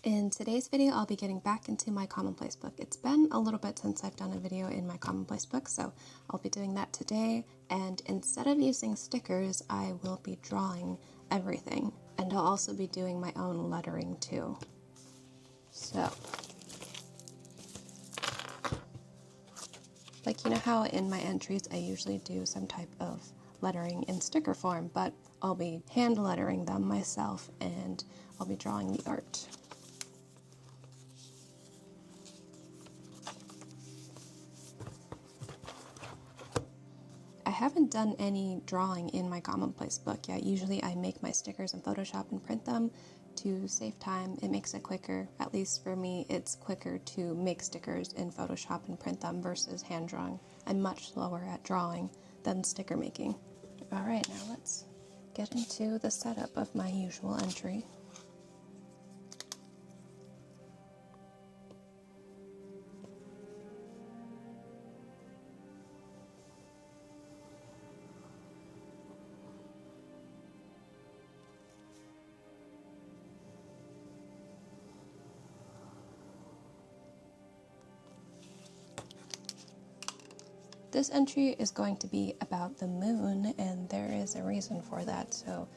In today's video, I'll be getting back into my Commonplace book. It's been a little bit since I've done a video in my Commonplace book, so I'll be doing that today. And instead of using stickers, I will be drawing everything. And I'll also be doing my own lettering too. So, like, you know how in my entries I usually do some type of lettering in sticker form, but I'll be hand lettering them myself and I'll be drawing the art. I haven't done any drawing in my Commonplace book yet. Usually I make my stickers in Photoshop and print them to save time. It makes it quicker. At least for me, it's quicker to make stickers in Photoshop and print them versus hand drawing. I'm much slower at drawing than sticker making. Alright, now let's get into the setup of my usual entry. This entry is going to be about the moon, and there is a reason for that. So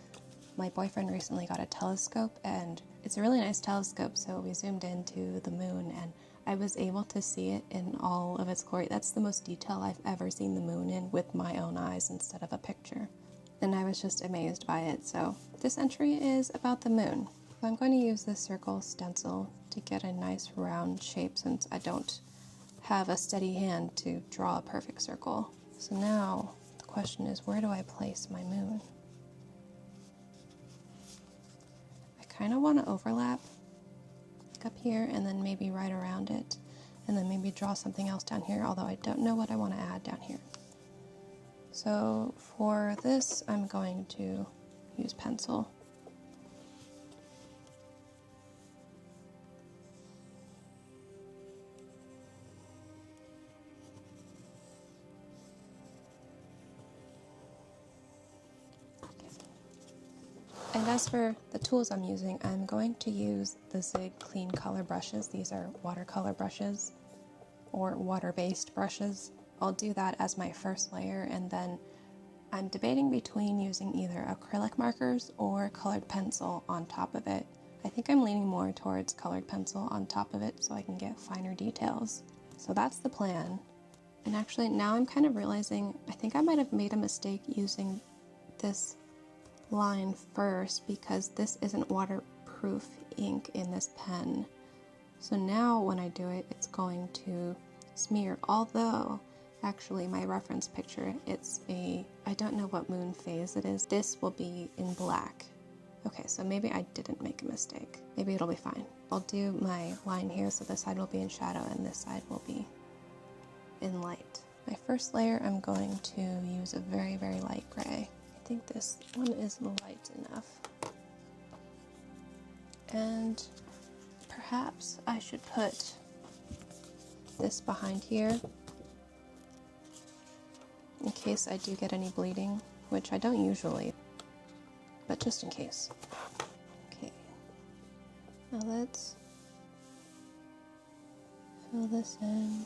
my boyfriend recently got a telescope, and it's a really nice telescope, so we zoomed into the moon and I was able to see it in all of its glory. That's the most detail I've ever seen the moon in with my own eyes instead of a picture. And I was just amazed by it. So this entry is about the moon. So I'm going to use this circle stencil to get a nice round shape since I don't have a steady hand to draw a perfect circle. So now the question is, where do I place my moon? I kind of want to overlap like up here and then maybe right around it, and then maybe draw something else down here, although I don't know what I want to add down here. So for this, I'm going to use pencil. And as for the tools I'm using, I'm going to use the Zig Clean Color brushes. These are watercolor brushes or water-based brushes. I'll do that as my first layer, and then I'm debating between using either acrylic markers or colored pencil on top of it. I think I'm leaning more towards colored pencil on top of it so I can get finer details. So that's the plan. And actually now I'm kind of realizing I think I might have made a mistake using this line first because this isn't waterproof ink in this pen. So now when I do it, it's going to smear, although actually my reference picture, it's a, I don't know what moon phase it is. This will be in black. Okay, so maybe I didn't make a mistake. Maybe it'll be fine. I'll do my line here so this side will be in shadow and this side will be in light. My first layer, I'm going to use a very, very light gray. I think this one is light enough. And perhaps I should put this behind here in case I do get any bleeding, which I don't usually, but just in case. Okay, now let's fill this in.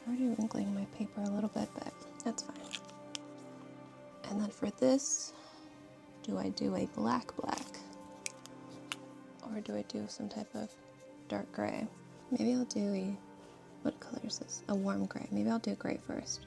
Already wrinkling my paper a little bit, but that's fine. And then for this, do I do a black or do I do some type of dark gray? Maybe I'll do a, what color is this? A warm gray. Maybe I'll do gray first.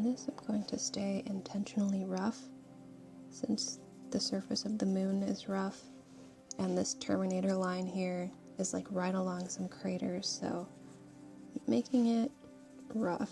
this I'm going to stay intentionally rough, since the surface of the moon is rough, and this terminator line here is like right along some craters, so making it rough.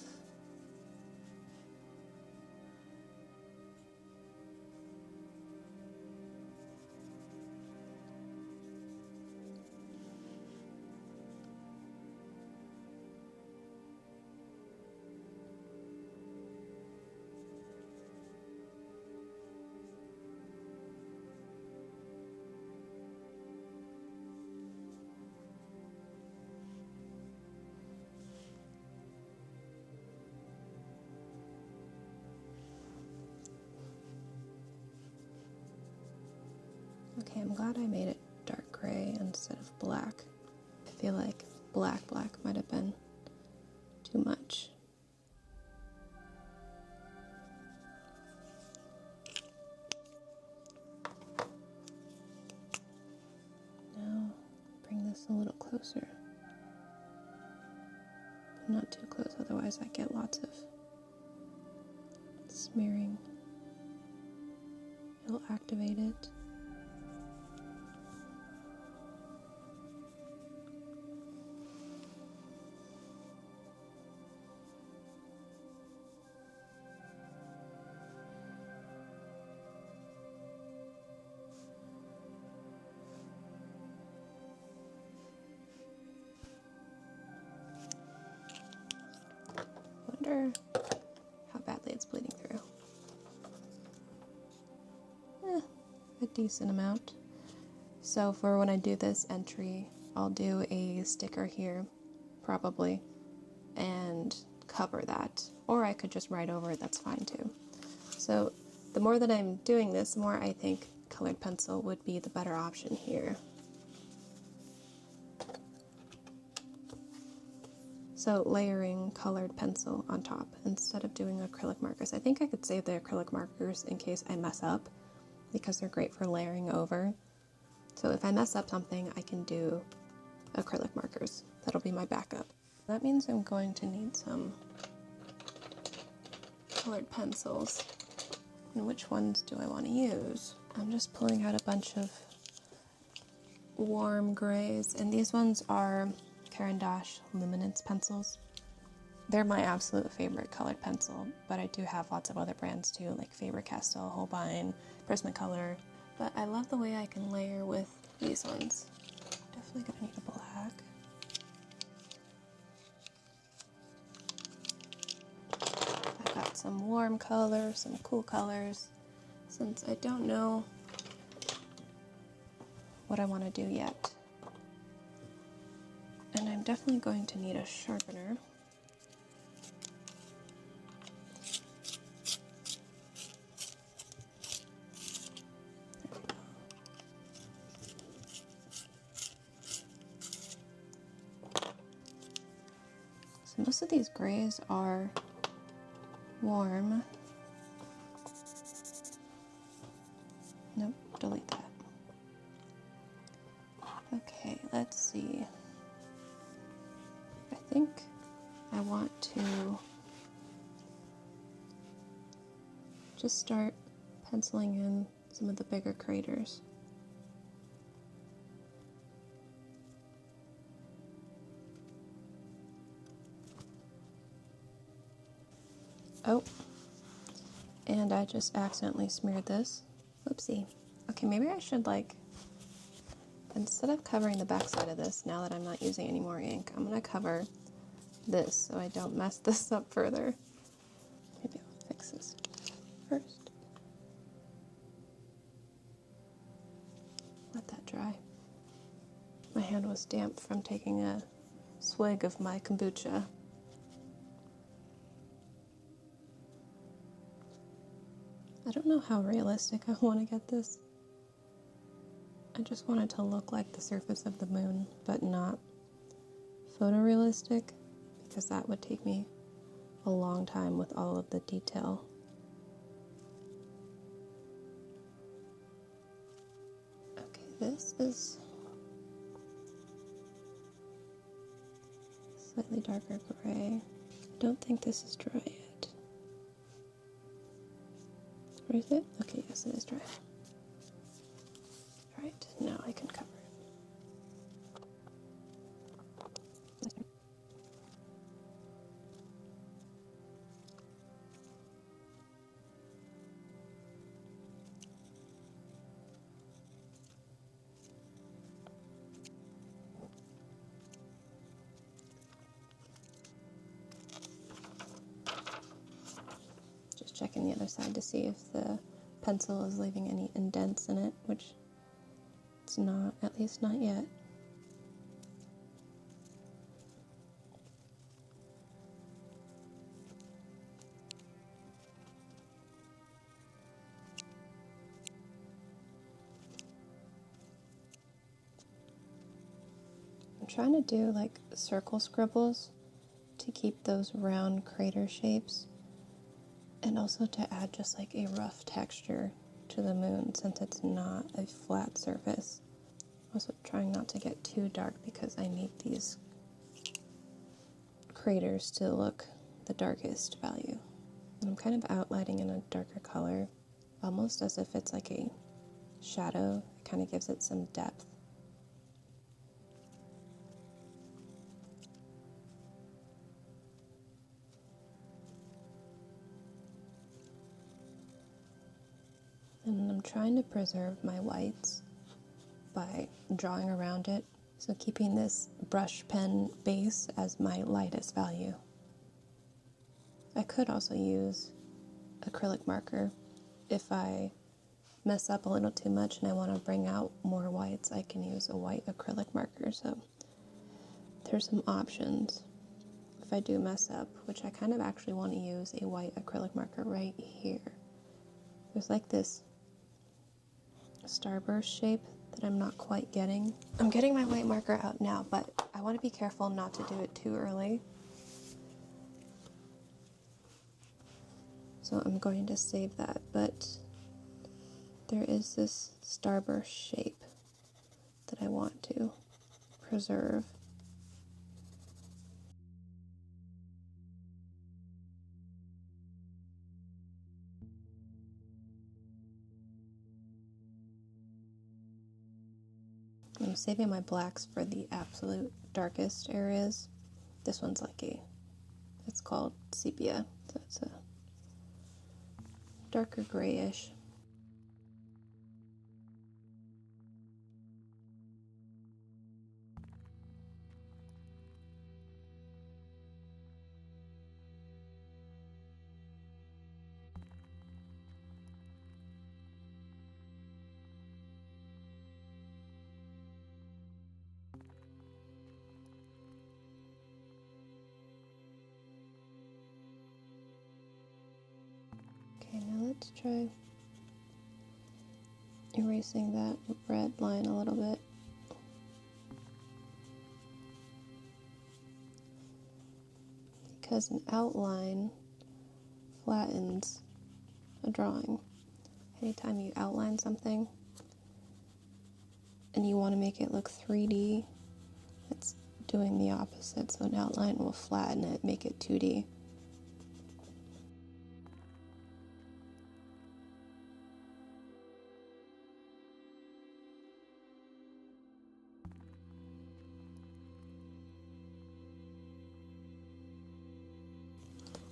Okay, I'm glad I made it dark gray instead of black. I feel like black might have been too much. Now, bring this a little closer. But not too close, otherwise I get lots of smearing. It'll activate it. Wonder how badly it's bleeding through. A decent amount. So for when I do this entry, I'll do a sticker here, probably, and cover that. Or I could just write over it, that's fine too. So the more that I'm doing this, the more I think colored pencil would be the better option here. So layering colored pencil on top instead of doing acrylic markers. I think I could save the acrylic markers in case I mess up, because they're great for layering over. So if I mess up something, I can do acrylic markers. That'll be my backup. That means I'm going to need some colored pencils. And which ones do I want to use? I'm just pulling out a bunch of warm grays, and these ones are Caran Luminance pencils. They're my absolute favorite colored pencil, but I do have lots of other brands too, like Faber-Castell, Holbein, Prismacolor. But I love the way I can layer with these ones. Definitely gonna need a black. I've got some warm colors, some cool colors, since I don't know what I want to do yet. And I'm definitely going to need a sharpener. So most of these grays are warm. Nope, delete that. Okay, let's see. I think I want to just start penciling in some of the bigger craters. Oh, and I just accidentally smeared this. Whoopsie. Okay, maybe I should, like, instead of covering the back side of this, now that I'm not using any more ink, I'm going to cover this so I don't mess this up further. Maybe I'll fix this first. Let that dry. My hand was damp from taking a swig of my kombucha. I don't know how realistic I want to get this. I just want it to look like the surface of the moon, but not photorealistic, because that would take me a long time with all of the detail. Okay, this is slightly darker gray. I don't think this is dry yet. Or is it? Okay, yes, it is dry. Right, now I can cover it. Just checking the other side to see if the pencil is leaving any indents in it, which it's not, at least not yet. I'm trying to do like circle scribbles to keep those round crater shapes, and also to add just like a rough texture to the moon since it's not a flat surface. Also trying not to get too dark because I need these craters to look the darkest value. And I'm kind of outlining in a darker color, almost as if it's like a shadow. It kind of gives it some depth. And I'm trying to preserve my whites by drawing around it, so keeping this brush pen base as my lightest value. I could also use acrylic marker if I mess up a little too much and I want to bring out more whites. I can use a white acrylic marker, so there's some options if I do mess up, which I kind of actually want to use a white acrylic marker right here. There's like this starburst shape that I'm not quite getting. I'm getting my white marker out now, but I want to be careful not to do it too early. So I'm going to save that, but there is this starburst shape that I want to preserve. I'm saving my blacks for the absolute darkest areas. This one's like it's called sepia, so it's a darker grayish. Okay, now let's try erasing that red line a little bit. Because an outline flattens a drawing. Anytime you outline something and you want to make it look 3D, it's doing the opposite. So an outline will flatten it, make it 2D.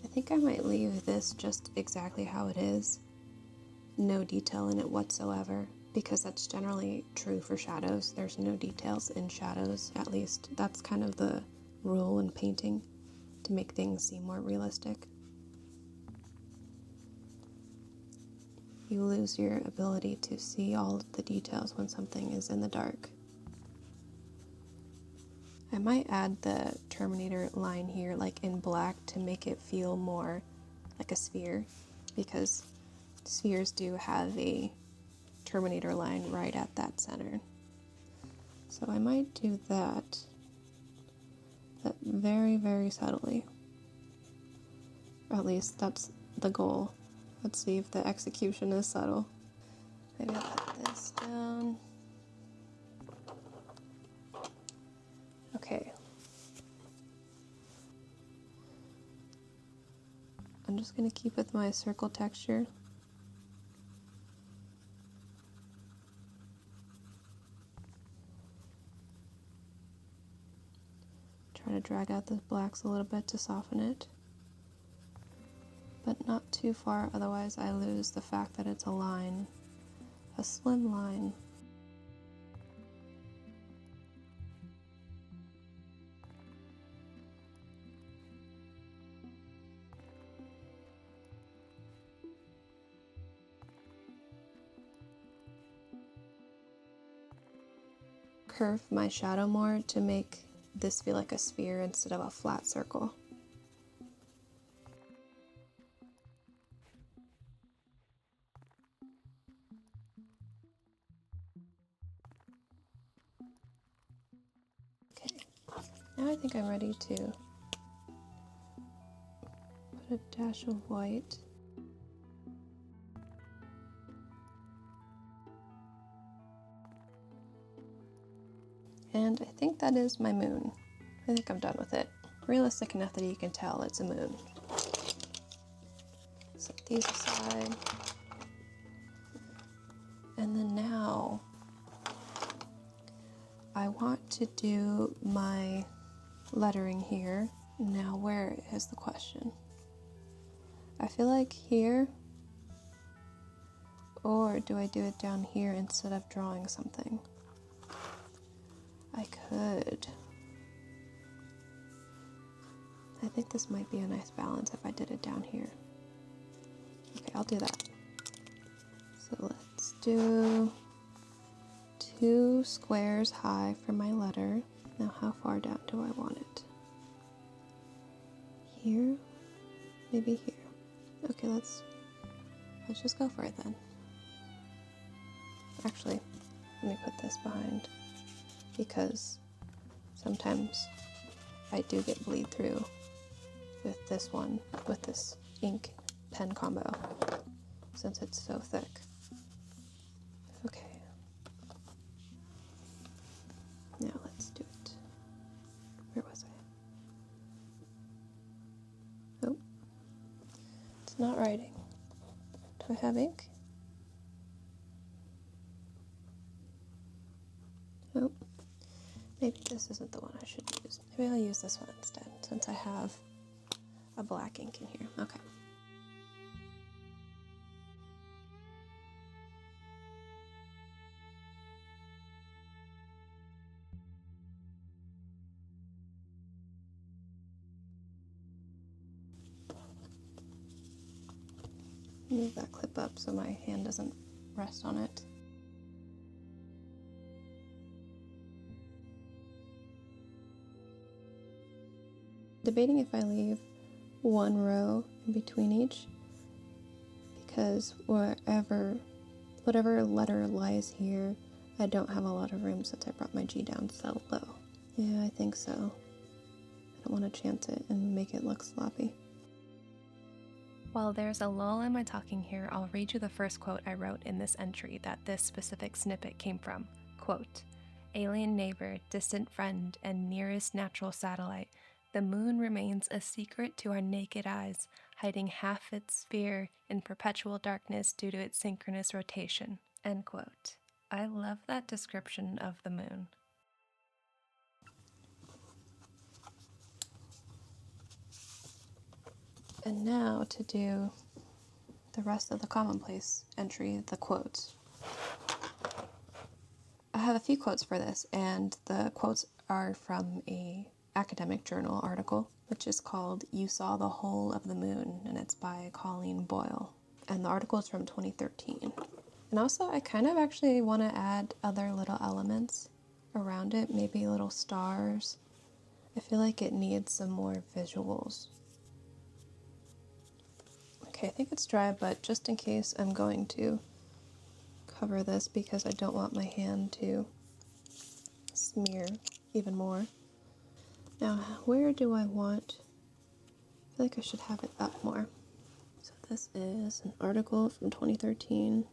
I think I might leave this just exactly how it is, no detail in it whatsoever, because that's generally true for shadows. There's no details in shadows, at least that's kind of the rule in painting, to make things seem more realistic. You lose your ability to see all of the details when something is in the dark. I might add the Terminator line here like in black to make it feel more like a sphere, because spheres do have a Terminator line right at that center. So I might do that, but very, very subtly. Or at least that's the goal. Let's see if the execution is subtle. Maybe I'll put this down. Okay. I'm just going to keep with my circle texture. try to drag out the blacks a little bit to soften it, but not too far, otherwise I lose the fact that it's a line, a slim line. Curve my shadow more to make this feel like a sphere instead of a flat circle. Okay, now I think I'm ready to put a dash of white. And I think that is my moon. I think I'm done with it. Realistic enough that you can tell it's a moon. Set these aside. And then now I want to do my lettering here. Now where is the question? I feel like here, or do I do it down here instead of drawing something? I could. I think this might be a nice balance if I did it down here. Okay, I'll do that. So let's do 2 squares high for my letter. Now how far down do I want it? Here? Maybe here. Okay, let's just go for it then. Actually, let me put this behind, because sometimes I do get bleed through with this one, with this ink pen combo, since it's so thick. Okay. Now let's do it. Where was I? Oh. It's not writing. Do I have ink? Oh. Maybe this isn't the one I should use. Maybe I'll use this one instead, since I have a black ink in here. Okay. Move that clip up so my hand doesn't rest on it. Debating if I leave one row in between each, because whatever letter lies here, I don't have a lot of room since I brought my G down so low. Yeah, I think so. I don't want to chance it and make it look sloppy. While there's a lull in my talking here, I'll read you the first quote I wrote in this entry that this specific snippet came from. Quote, "Alien neighbor, distant friend, and nearest natural satellite, the moon remains a secret to our naked eyes, hiding half its sphere in perpetual darkness due to its synchronous rotation." End quote. I love that description of the moon. And now to do the rest of the commonplace entry, the quotes. I have a few quotes for this, and the quotes are from a academic journal article, which is called "You Saw the Whole of the Moon," and it's by Colleen Boyle. And the article is from 2013. And also, I kind of actually want to add other little elements around it, maybe little stars. I feel like it needs some more visuals. Okay, I think it's dry, but just in case, I'm going to cover this because I don't want my hand to smear even more. Now, where do I want? I feel like I should have it up more. So this is an article from 2013.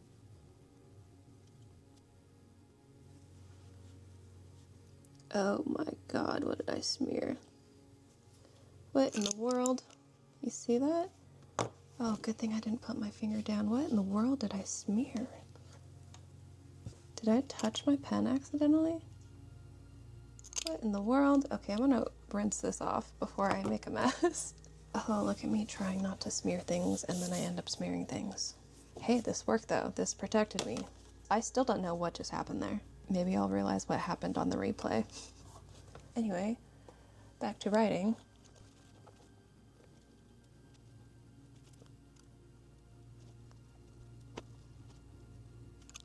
Oh my god, what did I smear? What in the world? You see that? Oh, good thing I didn't put my finger down. What in the world did I smear? Did I touch my pen accidentally? What What in the world? Okay, I'm gonna rinse this off before I make a mess. Oh, look at me trying not to smear things and then I end up smearing things. Hey, this worked though. This protected me. I still don't know what just happened there. Maybe I'll realize what happened on the replay. Anyway, back to writing.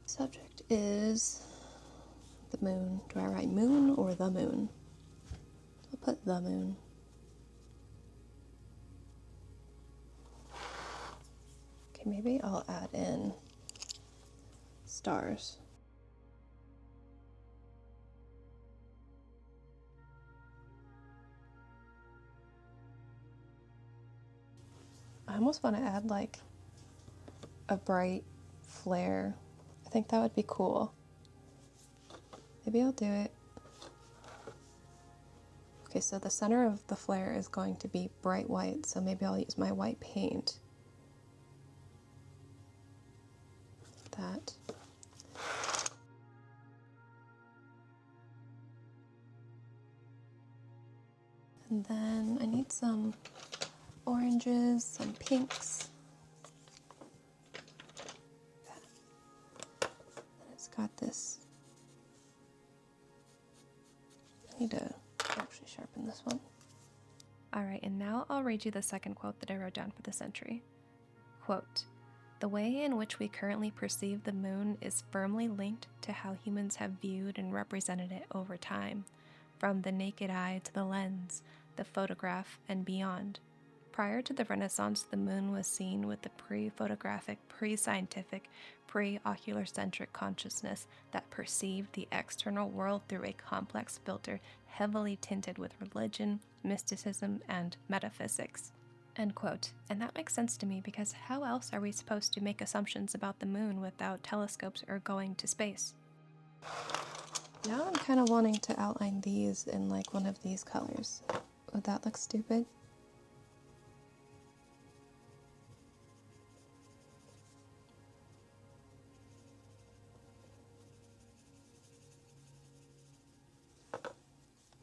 Subject is the moon. Do I write moon or the moon? I'll put the moon. Okay, maybe I'll add in stars. I almost want to add like a bright flare. I think that would be cool. Maybe I'll do it. Okay, so the center of the flare is going to be bright white, so maybe I'll use my white paint. That. And then I need some oranges, some pinks. And it's got this. I need to actually sharpen this one. Alright, and now I'll read you the second quote that I wrote down for this entry. Quote, "The way in which we currently perceive the moon is firmly linked to how humans have viewed and represented it over time, from the naked eye to the lens, the photograph, and beyond. Prior to the Renaissance, the moon was seen with the pre-photographic, pre-scientific, pre-ocular-centric consciousness that perceived the external world through a complex filter heavily tinted with religion, mysticism, and metaphysics." End quote. And that makes sense to me because how else are we supposed to make assumptions about the moon without telescopes or going to space? Now I'm kind of wanting to outline these in like one of these colors. Would that look stupid?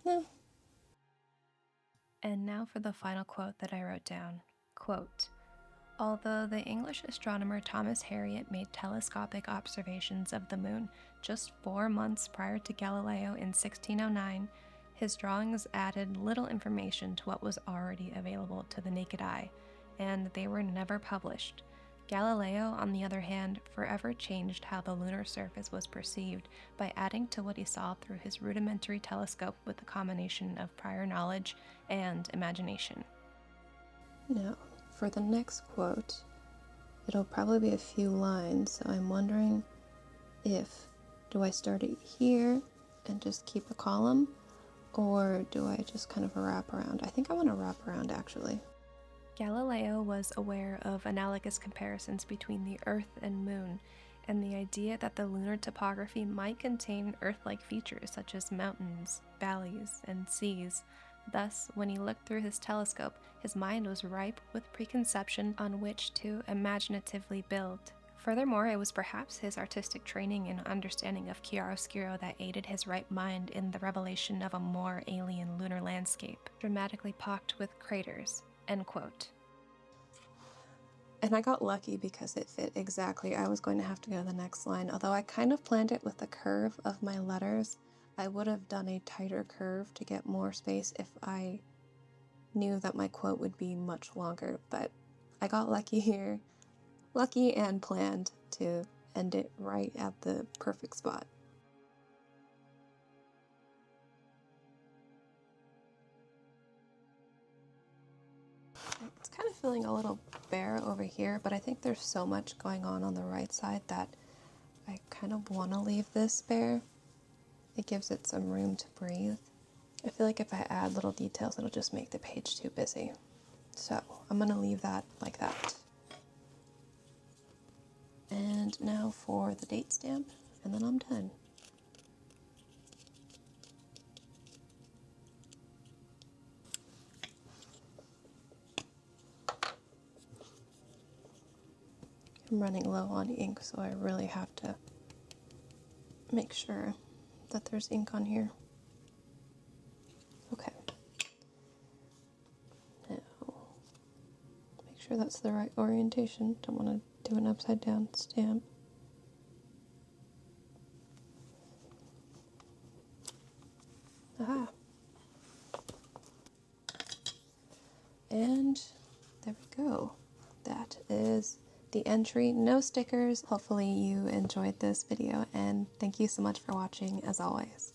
No. And now for the final quote that I wrote down. Quote, "Although the English astronomer Thomas Harriot made telescopic observations of the moon just 4 months prior to Galileo in 1609, his drawings added little information to what was already available to the naked eye, and they were never published. Galileo, on the other hand, forever changed how the lunar surface was perceived by adding to what he saw through his rudimentary telescope with a combination of prior knowledge and imagination." Now, for the next quote, it'll probably be a few lines, so I'm wondering if, do I start it here and just keep a column, or do I just kind of wrap around? I think I want to wrap around, actually. Galileo was aware of analogous comparisons between the Earth and Moon, and the idea that the lunar topography might contain Earth-like features such as mountains, valleys, and seas. Thus, when he looked through his telescope, his mind was ripe with preconception on which to imaginatively build. Furthermore, it was perhaps his artistic training and understanding of chiaroscuro that aided his ripe mind in the revelation of a more alien lunar landscape, dramatically pocked with craters. End quote. And I got lucky because it fit exactly. I was going to have to go to the next line, although I kind of planned it with the curve of my letters. I would have done a tighter curve to get more space if I knew that my quote would be much longer, but I got lucky here. Lucky and planned to end it right at the perfect spot. It's kind of feeling a little bare over here, but I think there's so much going on the right side that I kind of want to leave this bare. It gives it some room to breathe. I feel like if I add little details, it'll just make the page too busy. So I'm going to leave that like that. And now for the date stamp, and then I'm done. I'm running low on ink, so I really have to make sure that there's ink on here. sure that's the right orientation. Don't want to do an upside down stamp. Aha. And there we go. That is the entry. No stickers. Hopefully you enjoyed this video, and thank you so much for watching as always.